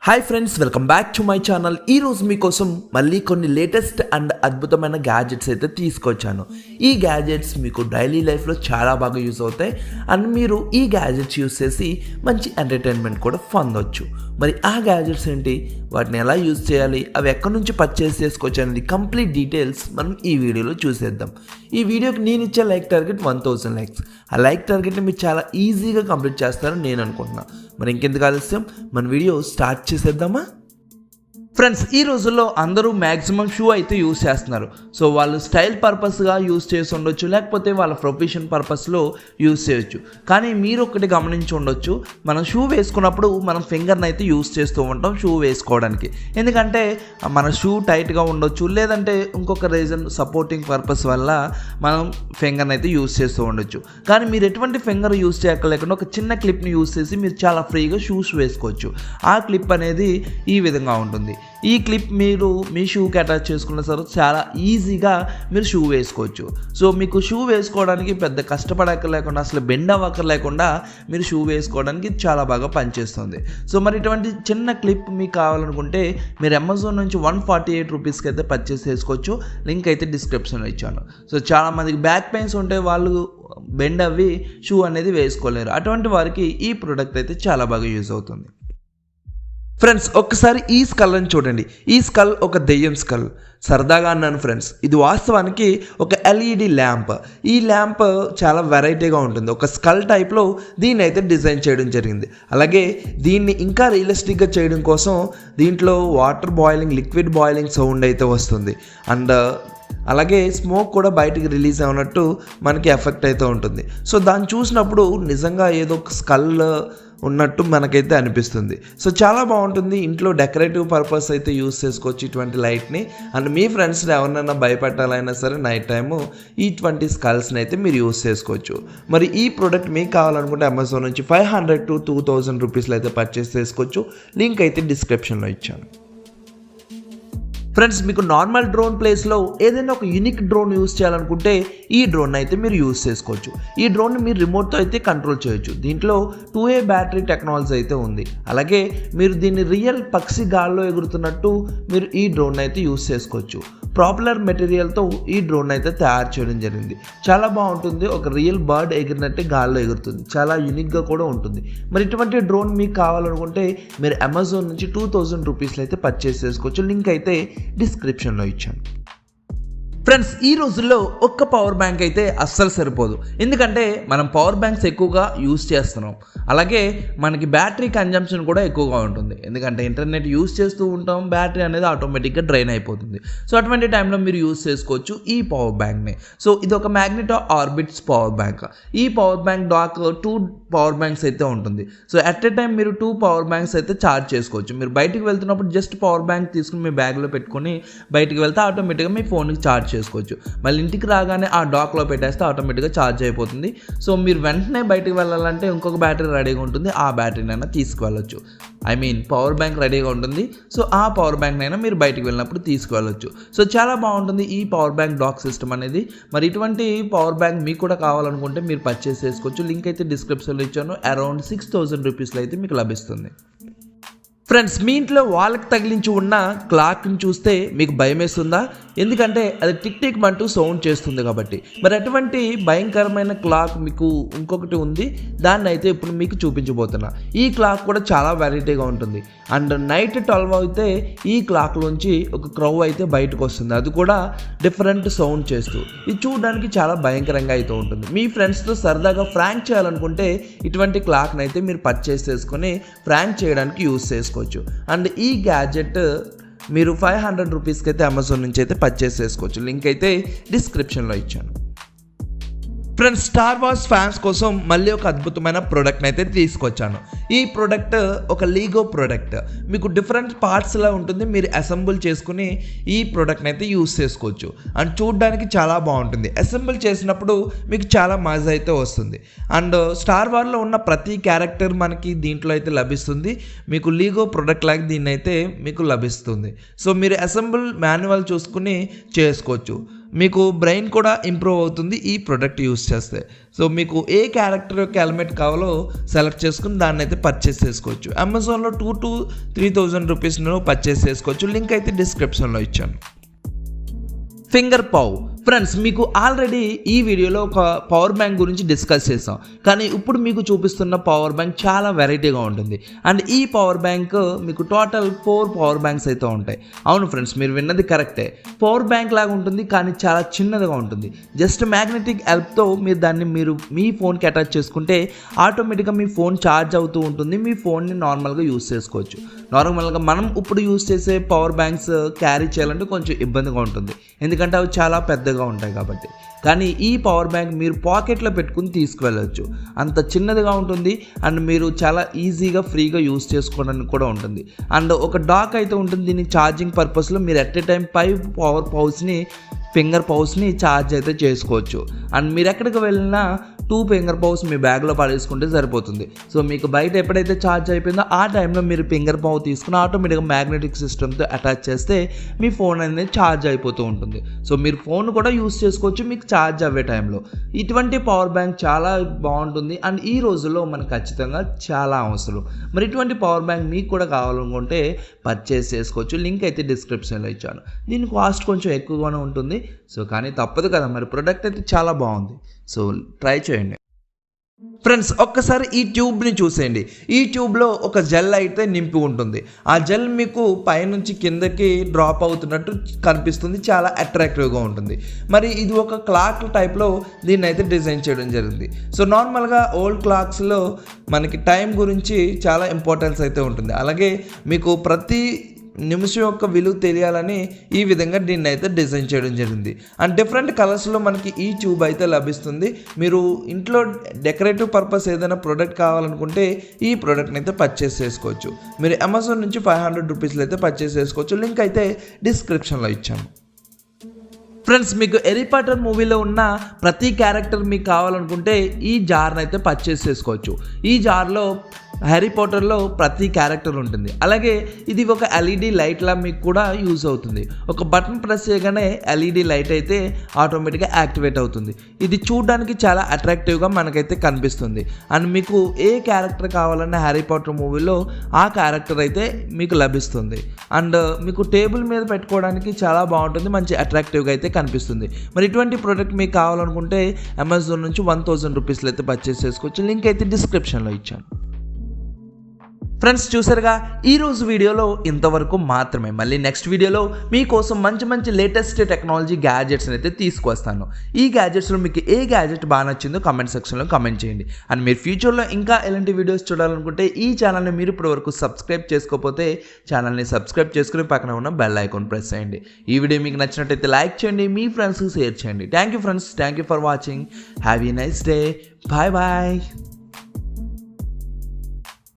Hi friends, welcome back to my channel. ఈరోజు మీకోసం మళ్ళీ కొన్ని లేటెస్ట్ అండ్ అద్భుతమైన గ్యాడ్జెట్స్ అయితే తీసుకొచ్చాను. ఈ గ్యాడ్జెట్స్ మీకు డైలీ లైఫ్లో చాలా బాగా యూజ్ అవుతాయి అండ్ మీరు ఈ గ్యాడ్జెట్స్ యూజ్ చేసి మంచి ఎంటర్టైన్మెంట్ కూడా పొందవచ్చు. మరి ఆ గ్యాడ్జెట్స్ ఏంటి, వాటిని ఎలా యూజ్ చేయాలి, అవి ఎక్కడి నుంచి పర్చేస్ చేసుకోవచ్చు అనేది కంప్లీట్ డీటెయిల్స్ మనం ఈ వీడియోలో చూసేద్దాం. ఈ వీడియోకి నేను ఇచ్చే లైక్ టార్గెట్ 1000 లైక్స్. ఆ లైక్ టార్గెట్ని మీరు చాలా ఈజీగా కంప్లీట్ చేస్తారని నేను అనుకుంటున్నాను. మరి ఇంకెందుకు ఆలస్యం, మన వీడియో స్టార్ట్ చేసేద్దామా? ఫ్రెండ్స్, ఈ రోజుల్లో అందరూ మ్యాక్సిమం షూ అయితే యూజ్ చేస్తున్నారు. సో వాళ్ళు స్టైల్ పర్పస్గా యూజ్ చేసి ఉండొచ్చు, లేకపోతే వాళ్ళ ప్రొఫెషన్ పర్పస్లో యూజ్ చేయొచ్చు. కానీ మీరు ఒకటి గమనించి ఉండొచ్చు, మనం షూ వేసుకున్నప్పుడు మనం ఫింగర్ని అయితే యూజ్ చేస్తూ ఉంటాం షూ వేసుకోవడానికి. ఎందుకంటే మన షూ టైట్గా ఉండొచ్చు, లేదంటే ఇంకొక రీజన్ సపోర్టింగ్ పర్పస్ వల్ల మనం ఫింగర్ని అయితే యూజ్ చేస్తూ ఉండొచ్చు. కానీ మీరు ఎటువంటి ఫింగర్ యూజ్ చేయలేకుండా ఒక చిన్న క్లిప్ని యూజ్ చేసి మీరు చాలా ఫ్రీగా షూస్ వేసుకోవచ్చు. ఆ క్లిప్ అనేది ఈ విధంగా ఉంటుంది. ఈ క్లిప్ మీరు మీ షూకి అటాచ్ చేసుకున్న సరే చాలా ఈజీగా మీరు షూ వేసుకోవచ్చు. సో మీకు షూ వేసుకోవడానికి పెద్ద కష్టపడక్కర్లేకుండా, అసలు బెండ్ అవ్వక్కర్లేకుండా మీరు షూ వేసుకోవడానికి చాలా బాగా పనిచేస్తుంది. సో మరి ఇటువంటి చిన్న క్లిప్ మీకు కావాలనుకుంటే మీరు అమెజాన్ నుంచి 148 రూపీస్కి అయితే పర్చేస్ చేసుకోవచ్చు. లింక్ అయితే డిస్క్రిప్షన్లో ఇచ్చాను. సో చాలామందికి బ్యాక్ పెయిన్స్ ఉంటే వాళ్ళు బెండ్ అవ్వి షూ అనేది వేసుకోలేరు. అటువంటి వారికి ఈ ప్రోడక్ట్ అయితే చాలా బాగా యూజ్ అవుతుంది. ఫ్రెండ్స్, ఒక్కసారి ఈ స్కల్ని చూడండి. ఈ స్కల్ ఒక దెయ్యం స్కల్. సరదాగా అన్నాను ఫ్రెండ్స్, ఇది వాస్తవానికి ఒక ఎల్ఈడి ల్యాంప్. ఈ ల్యాంప్ చాలా వెరైటీగా ఉంటుంది. ఒక స్కల్ టైప్లో దీన్ని అయితే డిజైన్ చేయడం జరిగింది. అలాగే దీన్ని ఇంకా రియలిస్టిక్గా చేయడం కోసం దీంట్లో water boiling, liquid boiling sound అయితే వస్తుంది. అండ్ అలాగే స్మోక్ కూడా బయటికి రిలీజ్ అవునట్టు మనకి ఎఫెక్ట్ అయితే ఉంటుంది. సో దాన్ని చూసినప్పుడు నిజంగా ఏదో ఒక స్కల్ ఉన్నట్టు మనకైతే అనిపిస్తుంది. సో చాలా బాగుంటుంది. ఇంట్లో డెకరేటివ్ పర్పస్ అయితే యూస్ చేసుకోవచ్చు ఇటువంటి లైట్ని. అండ్ మీ ఫ్రెండ్స్ని ఎవరినైనా భయపెట్టాలైనా సరే నైట్ టైము ఇటువంటి స్కల్స్ని అయితే మీరు యూస్ చేసుకోవచ్చు. మరి ఈ ప్రోడక్ట్ మీకు కావాలనుకుంటే అమెజాన్ నుంచి 500 to 2000 రూపీస్లో అయితే పర్చేస్ చేసుకోవచ్చు. లింక్ అయితే డిస్క్రిప్షన్లో ఇచ్చాను. ఫ్రెండ్స్, మీకు నార్మల్ డ్రోన్ ప్లేస్లో ఏదైనా ఒక యూనిక్ డ్రోన్ యూజ్ చేయాలనుకుంటే ఈ డ్రోన్ అయితే మీరు యూజ్ చేసుకోవచ్చు. ఈ డ్రోన్ని మీరు రిమోట్తో అయితే కంట్రోల్ చేయొచ్చు. దీంట్లో 2A బ్యాటరీ టెక్నాలజీ అయితే ఉంది. అలాగే మీరు దీన్ని రియల్ పక్షి గాల్లో ఎగురుతున్నట్టు మీరు ఈ డ్రోన్ అయితే యూజ్ చేసుకోవచ్చు. పాపులర్ మెటీరియల్తో ఈ డ్రోన్ అయితే తయారు చేయడం జరిగింది. చాలా బాగుంటుంది. ఒక రియల్ బర్డ్ ఎగిరినట్టే గాల్లో ఎగురుతుంది. చాలా యూనిక్గా కూడా ఉంటుంది. మరి ఇటువంటి డ్రోన్ మీకు కావాలనుకుంటే మీరు అమెజాన్ నుంచి 2000 రూపీస్లో అయితే పర్చేస్ చేసుకోవచ్చు. లింక్ అయితే డిస్క్రిప్షన్లో ఇచ్చాను. ఫ్రెండ్స్, ఈ రోజుల్లో ఒక్క పవర్ బ్యాంక్ అయితే అస్సలు సరిపోదు. ఎందుకంటే మనం పవర్ బ్యాంక్స్ ఎక్కువగా యూజ్ చేస్తున్నాం. అలాగే మనకి బ్యాటరీ కన్జంప్షన్ కూడా ఎక్కువగా ఉంటుంది. ఎందుకంటే ఇంటర్నెట్ యూజ్ చేస్తూ ఉంటాం, బ్యాటరీ అనేది ఆటోమేటిక్గా డ్రైన్ అయిపోతుంది. సో అటువంటి టైంలో మీరు యూజ్ చేసుకోవచ్చు ఈ పవర్ బ్యాంక్ని. సో ఇది ఒక మ్యాగ్నెటో ఆర్బిట్స్ పవర్ బ్యాంక్. ఈ power bank dock 2 power banks అయితే ఉంటుంది. సో అట్ ఎ టైం మీరు 2 పవర్ బ్యాంక్స్ అయితే ఛార్జ్ చేసుకోవచ్చు. మీరు బయటికి వెళ్తున్నప్పుడు జస్ట్ పవర్ బ్యాంక్ తీసుకుని మీ బ్యాగ్లో పెట్టుకొని బయటికి వెళ్తే ఆటోమేటిక్గా మీ ఫోన్కి ఛార్జ్ చేసుకోవచ్చు. మళ్ళీ ఇంటికి రాగానే ఆ డాక్లో పెట్టేస్తే ఆటోమేటిక్గా ఛార్జ్ అయిపోతుంది. సో మీరు వెంటనే బయటికి వెళ్ళాలంటే ఇంకొక బ్యాటరీ రెడీగా ఉంటుంది, ఆ బ్యాటరీనైనా తీసుకువెళ్ళొచ్చు. పవర్ బ్యాంక్ రెడీగా ఉంటుంది. సో ఆ పవర్ బ్యాంక్నైనా మీరు బయటికి వెళ్ళినప్పుడు తీసుకువెళ్ళొచ్చు. సో చాలా బాగుంటుంది ఈ పవర్ బ్యాంక్ డాక్ సిస్టమ్ అనేది. మరి ఇటువంటి పవర్ బ్యాంక్ మీకు కూడా కావాలనుకుంటే మీరు పర్చేస్ చేసుకోవచ్చు. లింక్ అయితే డిస్క్రిప్షన్లో ఇచ్చాను. అరౌండ్ 6000 రూపీస్లో అయితే మీకు లభిస్తుంది. ఫ్రెండ్స్, మీ ఇంట్లో వాళ్ళకి తగిలించి ఉన్న క్లాక్ని చూస్తే మీకు భయం వేస్తుందా? ఎందుకంటే అది టిక్ టిక్ అంటూ సౌండ్ చేస్తుంది కాబట్టి. మరి అటువంటి భయంకరమైన క్లాక్ మీకు ఇంకొకటి ఉంది, దాన్ని అయితే ఇప్పుడు మీకు చూపించబోతున్నా. ఈ క్లాక్ కూడా చాలా వెరైటీగా ఉంటుంది. అండ్ నైట్ 12 అయితే ఈ క్లాక్లోంచి ఒక క్రౌ అయితే బయటకు వస్తుంది. అది కూడా డిఫరెంట్ సౌండ్ చేస్తూ. ఇది చూడడానికి చాలా భయంకరంగా అయితే ఉంటుంది. మీ ఫ్రెండ్స్తో సరదాగా ఫ్రాంక్ చేయాలనుకుంటే ఇటువంటి క్లాక్ని అయితే మీరు పర్చేస్ చేసుకొని ఫ్రాంక్ చేయడానికి యూజ్ చేసుకోవచ్చు. అండ్ ఈ గ్యాడ్జెట్ మీరు 500 రూపీస్కి అయితే అమెజాన్ నుంచి అయితే పర్చేస్ చేసుకోవచ్చు. లింక్ అయితే డిస్క్రిప్షన్లో ఇచ్చాను. ఫ్రెండ్స్, స్టార్ వార్స్ ఫ్యాన్స్ కోసం మళ్ళీ ఒక అద్భుతమైన ప్రోడక్ట్ని అయితే తీసుకొచ్చాను. ఈ ప్రోడక్ట్ ఒక లీగో ప్రోడక్ట్. మీకు డిఫరెంట్ పార్ట్స్లా ఉంటుంది. మీరు అసెంబుల్ చేసుకుని ఈ ప్రోడక్ట్ని అయితే యూజ్ చేసుకోవచ్చు. అండ్ చూడడానికి చాలా బాగుంటుంది. అసెంబుల్ చేసినప్పుడు మీకు చాలా మజా అయితే వస్తుంది. అండ్ స్టార్ వార్లో ఉన్న ప్రతి క్యారెక్టర్ మనకి దీంట్లో అయితే లభిస్తుంది. మీకు లీగో ప్రోడక్ట్ లాగా దీన్ని అయితే మీకు లభిస్తుంది. సో మీరు అసెంబుల్ మాన్యువల్ చూసుకుని చేసుకోవచ్చు. మీకు బ్రెయిన్ కూడా ఇంప్రూవ్ అవుతుంది ఈ ప్రోడక్ట్ యూస్ చేస్తే. సో మీకు ఏ క్యారెక్టర్ యొక్క హెల్మెట్ కావాలో సెలెక్ట్ చేసుకుని దాన్ని అయితే పర్చేస్ చేసుకోవచ్చు. అమెజాన్లో 2,000 to 3,000 రూపీస్ను పర్చేస్ చేసుకోవచ్చు. లింక్ అయితే డిస్క్రిప్షన్లో ఇచ్చాను. ఫింగర్ పౌ ఫ్రెండ్స్, మీకు ఆల్రెడీ ఈ వీడియోలో ఒక పవర్ బ్యాంక్ గురించి డిస్కస్ చేసాం, కానీ ఇప్పుడు మీకు చూపిస్తున్న పవర్ బ్యాంక్ చాలా వెరైటీగా ఉంటుంది. అండ్ ఈ పవర్ బ్యాంక్ మీకు టోటల్ 4 పవర్ బ్యాంక్స్ అయితే ఉంటాయి. అవును ఫ్రెండ్స్, మీరు విన్నది కరెక్టే. పవర్ బ్యాంక్ లాగా ఉంటుంది కానీ చాలా చిన్నదిగా ఉంటుంది. జస్ట్ మ్యాగ్నెటిక్ హెల్ప్తో మీరు మీ ఫోన్కి అటాచ్ చేసుకుంటే ఆటోమేటిక్గా మీ ఫోన్ ఛార్జ్ అవుతూ ఉంటుంది. మీ ఫోన్ని నార్మల్గా యూస్ చేసుకోవచ్చు. నార్మల్గా మనం ఇప్పుడు యూస్ చేసే పవర్ బ్యాంక్స్ క్యారీ చేయాలంటే కొంచెం ఇబ్బందిగా ఉంటుంది, ఎందుకంటే అవి చాలా పెద్దగా ఉంటాయి కాబట్టి. కానీ ఈ పవర్ బ్యాంక్ మీరు పాకెట్లో పెట్టుకుని తీసుకువెళ్ళవచ్చు. అంత చిన్నదిగా ఉంటుంది అండ్ మీరు చాలా ఈజీగా ఫ్రీగా యూస్ చేసుకోవడానికి కూడా ఉంటుంది. అండ్ ఒక డాక్ అయితే ఉంటుంది. దీనికి ఛార్జింగ్ పర్పస్లో మీరు ఎట్ ఏ టైం 5 ఫింగర్ పౌస్ని ఛార్జ్ అయితే చేసుకోవచ్చు. అండ్ మీరు ఎక్కడికి వెళ్ళినా 2 ఫింగర్ పౌస్ మీ బ్యాగ్లో పడేసుకుంటే సరిపోతుంది. సో మీకు బయట ఎప్పుడైతే ఛార్జ్ అయిపోయిందో ఆ టైంలో మీరు ఫింగర్ పౌ తీసుకుని ఆటోమేటిక్గా మ్యాగ్నెటిక్ సిస్టమ్తో అటాచ్ చేస్తే మీ ఫోన్ అనేది ఛార్జ్ అయిపోతూ ఉంటుంది. సో మీరు ఫోన్ కూడా యూస్ చేసుకోవచ్చు మీకు ఛార్జ్ అవ్వే టైంలో. ఇటువంటి పవర్ బ్యాంక్ చాలా బాగుంటుంది అండ్ ఈ రోజుల్లో మనకు ఖచ్చితంగా చాలా అవసరం. మరి ఇటువంటి పవర్ బ్యాంక్ మీకు కూడా కావాలనుకుంటే పర్చేస్ చేసుకోవచ్చు. లింక్ అయితే డిస్క్రిప్షన్లో ఇచ్చాను. దీని కాస్ట్ కొంచెం ఎక్కువగానే ఉంటుంది. సో కానీ తప్పదు కదా, మరి ప్రోడక్ట్ అయితే చాలా బాగుంది. సో ట్రై చేయండి ఫ్రెండ్స్. ఒక్కసారి ఈ ట్యూబ్ని చూసేయండి. ఈ ట్యూబ్లో ఒక జెల్ అయితే నింపి ఉంటుంది. ఆ జెల్ మీకు పైనుంచి కిందకి డ్రాప్ అవుతున్నట్టు కనిపిస్తుంది. చాలా అట్రాక్టివ్గా ఉంటుంది. మరి ఇది ఒక క్లాక్ టైప్లో దీన్ని అయితే డిజైన్ చేయడం జరిగింది. సో నార్మల్గా ఓల్డ్ క్లాక్స్లో మనకి టైం గురించి చాలా ఇంపార్టెన్స్ అయితే ఉంటుంది. అలాగే మీకు ప్రతి నిమిషం యొక్క విలువ తెలియాలని ఈ విధంగా దీన్ని అయితే డిజైన్ చేయడం జరిగింది. అండ్ డిఫరెంట్ కలర్స్లో మనకి ఈ ట్యూబ్ అయితే లభిస్తుంది. మీరు ఇంట్లో డెకరేటివ్ పర్పస్ ఏదైనా ప్రోడక్ట్ కావాలనుకుంటే ఈ ప్రోడక్ట్ని అయితే పర్చేస్ చేసుకోవచ్చు. మీరు అమెజాన్ నుంచి 500 రూపీస్లో అయితే పర్చేస్ చేసుకోవచ్చు. లింక్ అయితే డిస్క్రిప్షన్లో ఇచ్చాను. ఫ్రెండ్స్, మీకు హ్యారీ పాటర్ మూవీలో ఉన్న ప్రతి క్యారెక్టర్ మీకు కావాలనుకుంటే ఈ జార్ని అయితే పర్చేస్ చేసుకోవచ్చు. ఈ జార్లో హ్యారీ పాటర్లో ప్రతి క్యారెక్టర్ ఉంటుంది. అలాగే ఇది ఒక ఎల్ఈడి లైట్లా మీకు కూడా యూజ్ అవుతుంది. ఒక బటన్ ప్రెస్ చేయగానే ఎల్ఈడి లైట్ అయితే ఆటోమేటిక్గా యాక్టివేట్ అవుతుంది. ఇది చూడడానికి చాలా అట్రాక్టివ్గా మనకైతే కనిపిస్తుంది. అండ్ మీకు ఏ క్యారెక్టర్ కావాలన్నా హ్యారీ పాటర్ మూవీలో ఆ క్యారెక్టర్ అయితే మీకు లభిస్తుంది. అండ్ మీకు టేబుల్ మీద పెట్టుకోవడానికి చాలా బాగుంటుంది. మంచి అట్రాక్టివ్గా అయితే కనిపిస్తుంది. మరి ఇటువంటి ప్రోడక్ట్ మీకు కావాలనుకుంటే అమెజాన్ నుంచి 1,000 రూపీస్లో అయితే పర్చేస్ చేసుకోవచ్చు. లింక్ అయితే డిస్క్రిప్షన్లో ఇచ్చాను. ఫ్రెండ్స్, చూసారుగా ఈరోజు వీడియోలో ఇంతవరకు మాత్రమే. మళ్ళీ నెక్స్ట్ వీడియోలో మీకోసం మంచి లేటెస్ట్ టెక్నాలజీ గ్యాజెట్స్ని అయితే తీసుకొస్తాను. ఈ గ్యాజెట్స్లో మీకు ఏ గ్యాజెట్ బాగా నచ్చిందో కామెంట్ సెక్షన్లో కామెంట్ చేయండి. అండ్ మీరు ఫ్యూచర్లో ఇంకా ఎలాంటి వీడియోస్ చూడాలనుకుంటే ఈ ఛానల్ని మీరు ఇప్పటివరకు సబ్స్క్రైబ్ చేసుకోకపోతే ఛానల్ని సబ్స్క్రైబ్ చేసుకుని పక్కన ఉన్న బెల్ ఐకాన్ ప్రెస్ చేయండి. ఈ వీడియో మీకు నచ్చినట్టయితే లైక్ చేయండి, మీ ఫ్రెండ్స్కి షేర్ చేయండి. Thank you friends, thank you for watching. Have a nice day. Bye bye.